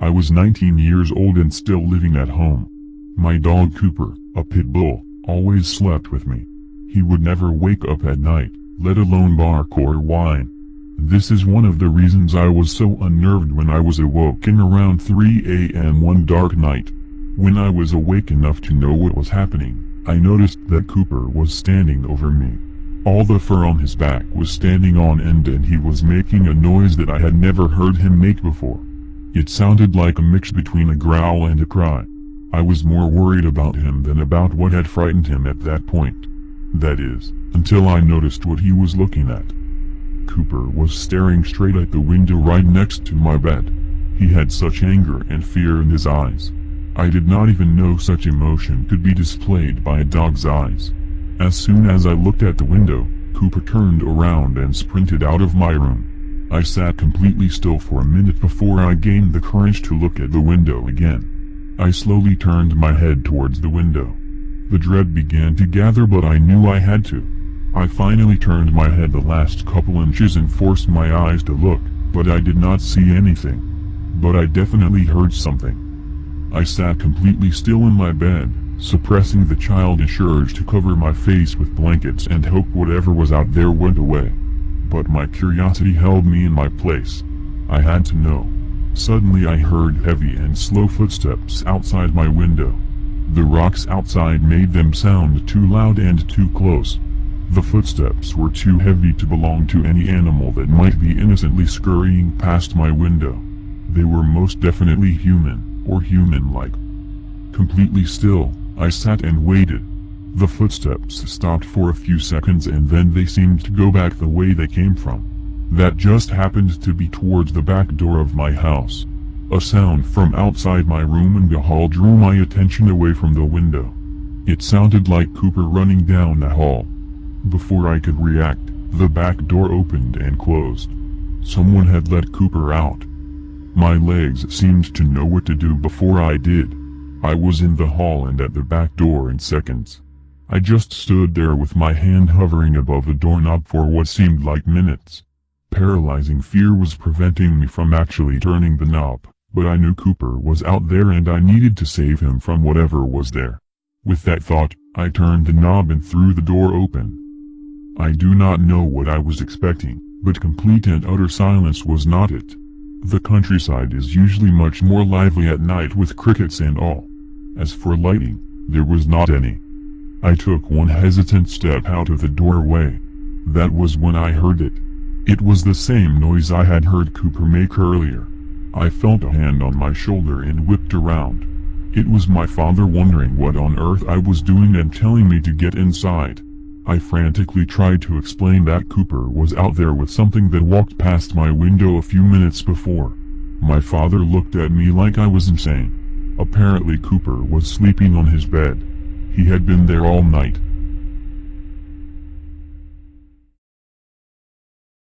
I was 19 years old and still living at home. My dog Cooper, a pit bull, always slept with me. He would never wake up at night, let alone bark or whine. This is one of the reasons I was so unnerved when I was awoken around 3 a.m. one dark night. When I was awake enough to know what was happening, I noticed that Cooper was standing over me. All the fur on his back was standing on end and he was making a noise that I had never heard him make before. It sounded like a mix between a growl and a cry. I was more worried about him than about what had frightened him at that point. That is, until I noticed what he was looking at. Cooper was staring straight at the window right next to my bed. He had such anger and fear in his eyes. I did not even know such emotion could be displayed by a dog's eyes. As soon as I looked at the window, Cooper turned around and sprinted out of my room. I sat completely still for a minute before I gained the courage to look at the window again. I slowly turned my head towards the window. The dread began to gather, but I knew I had to. I finally turned my head the last couple inches and forced my eyes to look, but I did not see anything. But I definitely heard something. I sat completely still in my bed, suppressing the childish urge to cover my face with blankets and hope whatever was out there went away. But my curiosity held me in my place. I had to know. Suddenly I heard heavy and slow footsteps outside my window. The rocks outside made them sound too loud and too close. The footsteps were too heavy to belong to any animal that might be innocently scurrying past my window. They were most definitely human, or human-like. Completely still, I sat and waited. The footsteps stopped for a few seconds and then they seemed to go back the way they came from. That just happened to be towards the back door of my house. A sound from outside my room in the hall drew my attention away from the window. It sounded like Cooper running down the hall. Before I could react, the back door opened and closed. Someone had let Cooper out. My legs seemed to know what to do before I did. I was in the hall and at the back door in seconds. I just stood there with my hand hovering above the doorknob for what seemed like minutes. Paralyzing fear was preventing me from actually turning the knob, but I knew Cooper was out there and I needed to save him from whatever was there. With that thought, I turned the knob and threw the door open. I do not know what I was expecting, but complete and utter silence was not it. The countryside is usually much more lively at night with crickets and all. As for lighting, there was not any. I took one hesitant step out of the doorway. That was when I heard it. It was the same noise I had heard Cooper make earlier. I felt a hand on my shoulder and whipped around. It was my father wondering what on earth I was doing and telling me to get inside. I frantically tried to explain that Cooper was out there with something that walked past my window a few minutes before. My father looked at me like I was insane. Apparently Cooper was sleeping on his bed. He had been there all night,